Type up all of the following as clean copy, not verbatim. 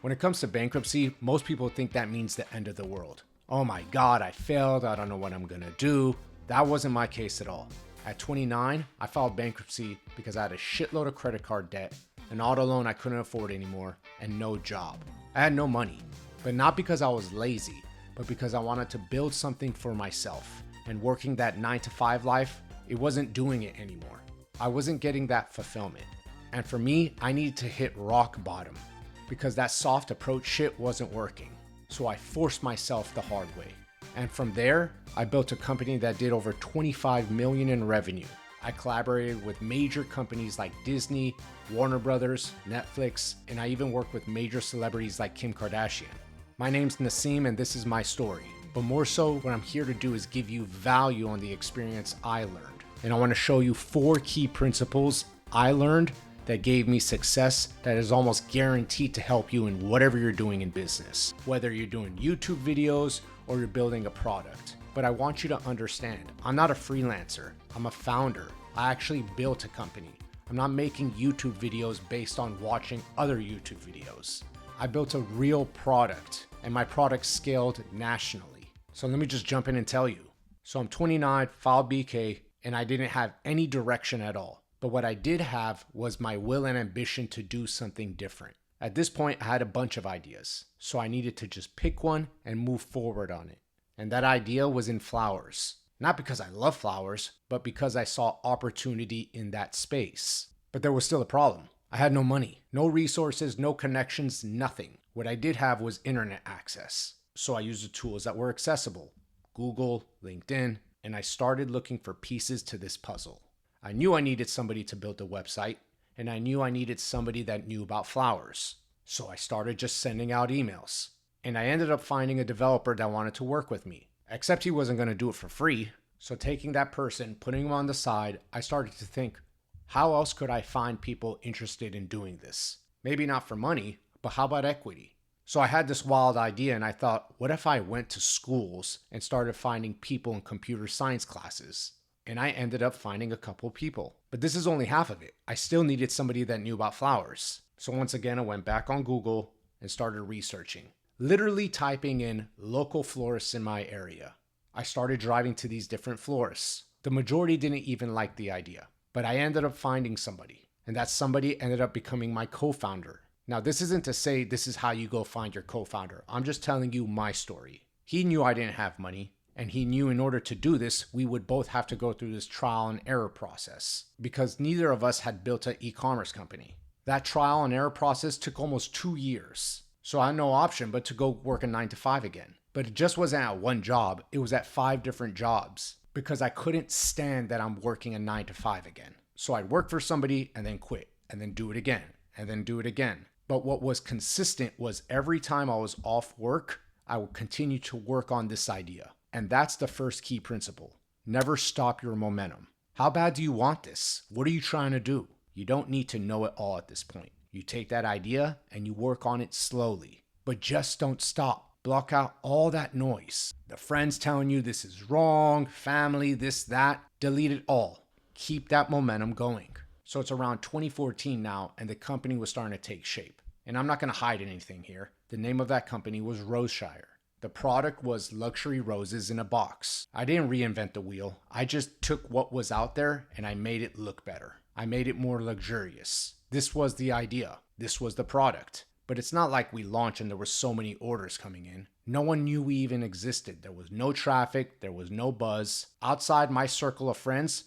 When it comes to bankruptcy, most people think that means the end of the world. Oh my God, I failed. I don't know what I'm gonna do. That wasn't my case at all. At 29, I filed bankruptcy because I had a shitload of credit card debt, an auto loan I couldn't afford anymore, and no job. I had no money, but not because I was lazy, but because I wanted to build something for myself. And working that 9-to-5 life, it wasn't doing it anymore. I wasn't getting that fulfillment. And for me, I needed to hit rock bottom because that soft approach shit wasn't working. So I forced myself the hard way. And from there, I built a company that did over 25 million in revenue. I collaborated with major companies like Disney, Warner Brothers, Netflix, and I even worked with major celebrities like Kim Kardashian. My name's Nassim and this is my story. But more so, what I'm here to do is give you value on the experience I learned. And I want to show you 4 key principles I learned that gave me success that is almost guaranteed to help you in whatever you're doing in business. Whether you're doing YouTube videos or you're building a product. But I want you to understand, I'm not a freelancer, I'm a founder. I actually built a company. I'm not making YouTube videos based on watching other YouTube videos. I built a real product and my product scaled nationally. So let me just jump in and tell you. So I'm 29, filed BK, and I didn't have any direction at all. But what I did have was my will and ambition to do something different. At this point, I had a bunch of ideas, so I needed to just pick one and move forward on it. And that idea was in flowers. Not because I love flowers, but because I saw opportunity in that space. But there was still a problem. I had no money, no resources, no connections, nothing. What I did have was internet access. So I used the tools that were accessible, Google, LinkedIn, and I started looking for pieces to this puzzle. I knew I needed somebody to build a website, and I knew I needed somebody that knew about flowers. So I started just sending out emails. And I ended up finding a developer that wanted to work with me, except he wasn't going to do it for free. So taking that person, putting him on the side, I started to think, how else could I find people interested in doing this? Maybe not for money, but how about equity? So I had this wild idea and I thought, what if I went to schools and started finding people in computer science classes? And I ended up finding a couple people. But this is only half of it. I still needed somebody that knew about flowers. So once again, I went back on Google and started researching. Literally typing in local florists in my area. I started driving to these different florists. The majority didn't even like the idea. But I ended up finding somebody. And that somebody ended up becoming my co-founder. Now, this isn't to say this is how you go find your co-founder. I'm just telling you my story. He knew I didn't have money. And he knew in order to do this, we would both have to go through this trial and error process because neither of us had built an e-commerce company. That trial and error process took almost 2 years. So I had no option but to go work a 9-to-5 again. But it just wasn't at one job. It was at 5 different jobs because I couldn't stand that I'm working a 9-to-5 again. So I'd work for somebody and then quit and then do it again and then do it again. But what was consistent was every time I was off work, I would continue to work on this idea. And that's the first key principle. Never stop your momentum. How bad do you want this? What are you trying to do? You don't need to know it all at this point. You take that idea and you work on it slowly. But just don't stop. Block out all that noise. The friends telling you this is wrong, family, this, that. Delete it all. Keep that momentum going. So it's around 2014 now and the company was starting to take shape. And I'm not going to hide anything here. The name of that company was Roseshire. The product was luxury roses in a box. I didn't reinvent the wheel. I just took what was out there and I made it look better. I made it more luxurious. This was the idea. This was the product. But it's not like we launched and there were so many orders coming in. No one knew we even existed. There was no traffic. There was no buzz. Outside my circle of friends,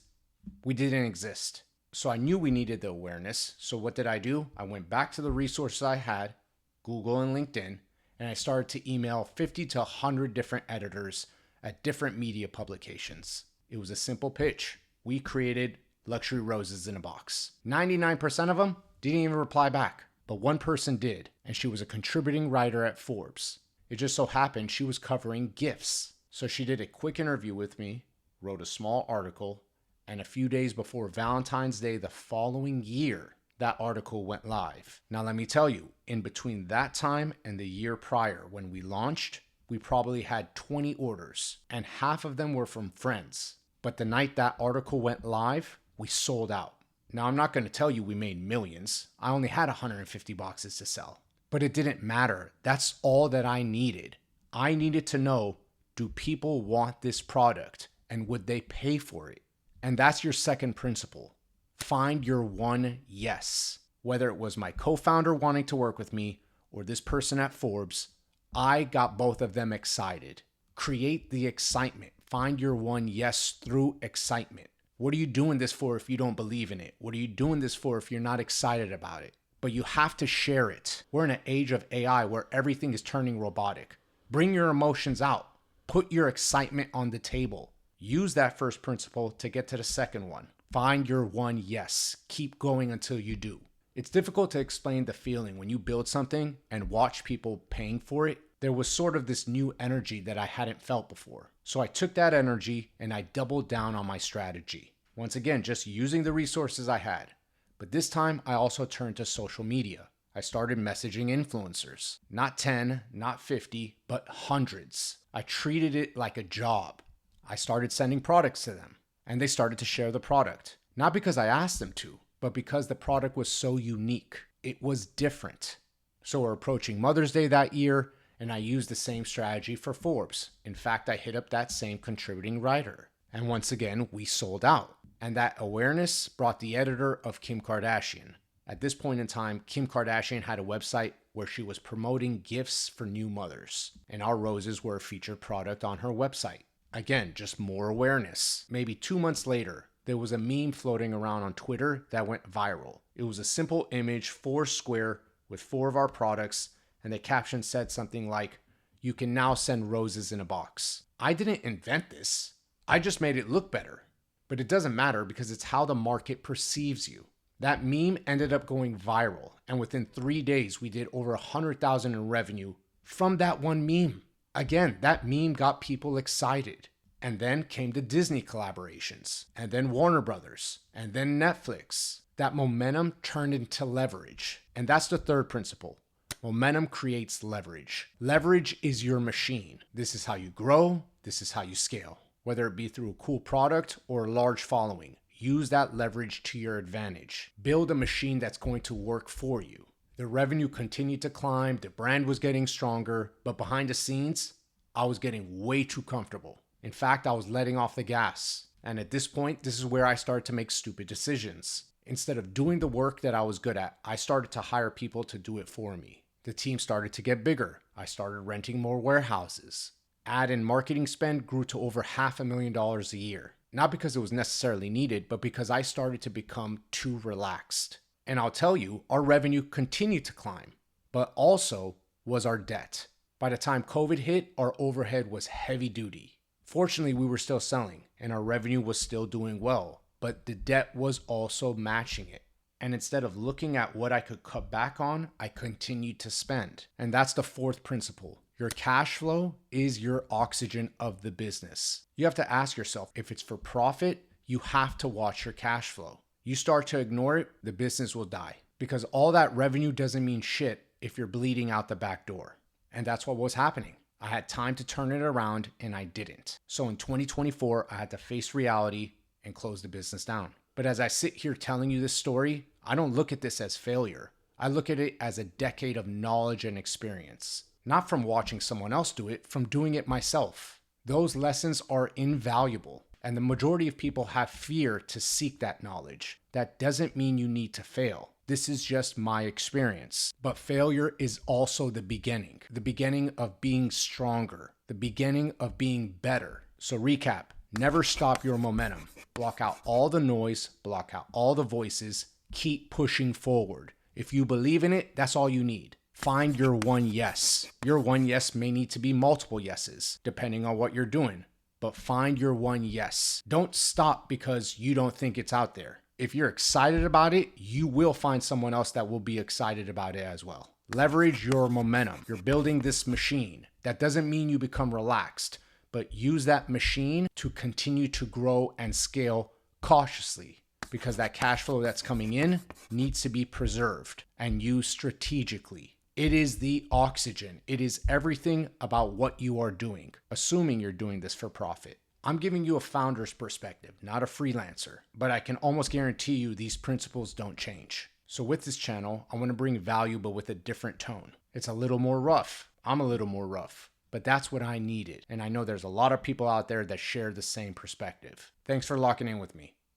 we didn't exist. So I knew we needed the awareness. So what did I do? I went back to the resources I had, Google and LinkedIn, and I started to email 50 to 100 different editors at different media publications. It was a simple pitch. We created luxury roses in a box. 99% of them didn't even reply back, but one person did, and she was a contributing writer at Forbes. It just so happened she was covering gifts. So she did a quick interview with me, wrote a small article, and a few days before Valentine's Day the following year, that article went live. Now let me tell you, in between that time and the year prior when we launched, we probably had 20 orders and half of them were from friends. But the night that article went live, we sold out. Now I'm not going to tell you we made millions. I only had 150 boxes to sell. But it didn't matter. That's all that I needed. I needed to know, do people want this product and would they pay for it? And that's your second principle. Find your one yes. Whether it was my co-founder wanting to work with me or this person at Forbes, I got both of them excited. Create the excitement. Find your one yes through excitement. What are you doing this for if you don't believe in it? What are you doing this for if you're not excited about it? But you have to share it. We're in an age of AI where everything is turning robotic. Bring your emotions out. Put your excitement on the table. Use that first principle to get to the second one. Find your one yes. Keep going until you do. It's difficult to explain the feeling when you build something and watch people paying for it. There was sort of this new energy that I hadn't felt before. So I took that energy and I doubled down on my strategy. Once again, just using the resources I had. But this time I also turned to social media. I started messaging influencers. Not 10, not 50, but hundreds. I treated it like a job. I started sending products to them and they started to share the product. Not because I asked them to, but because the product was so unique. It was different. So we're approaching Mother's Day that year and I used the same strategy for Forbes. In fact, I hit up that same contributing writer. And once again, we sold out. And that awareness brought the editor of Kim Kardashian. At this point in time, Kim Kardashian had a website where she was promoting gifts for new mothers. And our roses were a featured product on her website. Again, just more awareness. Maybe 2 months later, there was a meme floating around on Twitter that went viral. It was a simple image, 4 square, with 4 of our products, and the caption said something like, "You can now send roses in a box." I didn't invent this. I just made it look better. But it doesn't matter because it's how the market perceives you. That meme ended up going viral, and within 3 days, we did over 100,000 in revenue from that one meme. Again, that meme got people excited. And then came the Disney collaborations, and then Warner Brothers, and then Netflix. That momentum turned into leverage. And that's the third principle. Momentum creates leverage. Leverage is your machine. This is how you grow. This is how you scale. Whether it be through a cool product or a large following, use that leverage to your advantage. Build a machine that's going to work for you. The revenue continued to climb. The brand was getting stronger. But behind the scenes, I was getting way too comfortable. In fact, I was letting off the gas. And at this point, this is where I started to make stupid decisions. Instead of doing the work that I was good at, I started to hire people to do it for me. The team started to get bigger. I started renting more warehouses. Ad and marketing spend grew to over $500,000 a year. Not because it was necessarily needed, but because I started to become too relaxed. And I'll tell you, our revenue continued to climb, but also was our debt. By the time COVID hit, our overhead was heavy duty. Fortunately, we were still selling and our revenue was still doing well, but the debt was also matching it. And instead of looking at what I could cut back on, I continued to spend. And that's the fourth principle. Your cash flow is your oxygen of the business. You have to ask yourself, if it's for profit, you have to watch your cash flow. You start to ignore it, the business will die. Because all that revenue doesn't mean shit if you're bleeding out the back door. And that's what was happening. I had time to turn it around and I didn't. So in 2024, I had to face reality and close the business down. But as I sit here telling you this story, I don't look at this as failure. I look at it as a decade of knowledge and experience. Not from watching someone else do it, from doing it myself. Those lessons are invaluable. And the majority of people have fear to seek that knowledge. That doesn't mean you need to fail. This is just my experience. But failure is also the beginning of being stronger, the beginning of being better. So recap, never stop your momentum. Block out all the noise, block out all the voices, keep pushing forward. If you believe in it, that's all you need. Find your one yes. Your one yes may need to be multiple yeses, depending on what you're doing. But find your one yes. Don't stop because you don't think it's out there. If you're excited about it, you will find someone else that will be excited about it as well. Leverage your momentum. You're building this machine. That doesn't mean you become relaxed, but use that machine to continue to grow and scale cautiously, because that cash flow that's coming in needs to be preserved and used strategically. It is the oxygen. It is everything about what you are doing, assuming you're doing this for profit. I'm giving you a founder's perspective, not a freelancer, but I can almost guarantee you these principles don't change. So with this channel, I want to bring value but with a different tone. It's a little more rough. I'm a little more rough. But that's what I needed. And I know there's a lot of people out there that share the same perspective. Thanks for locking in with me.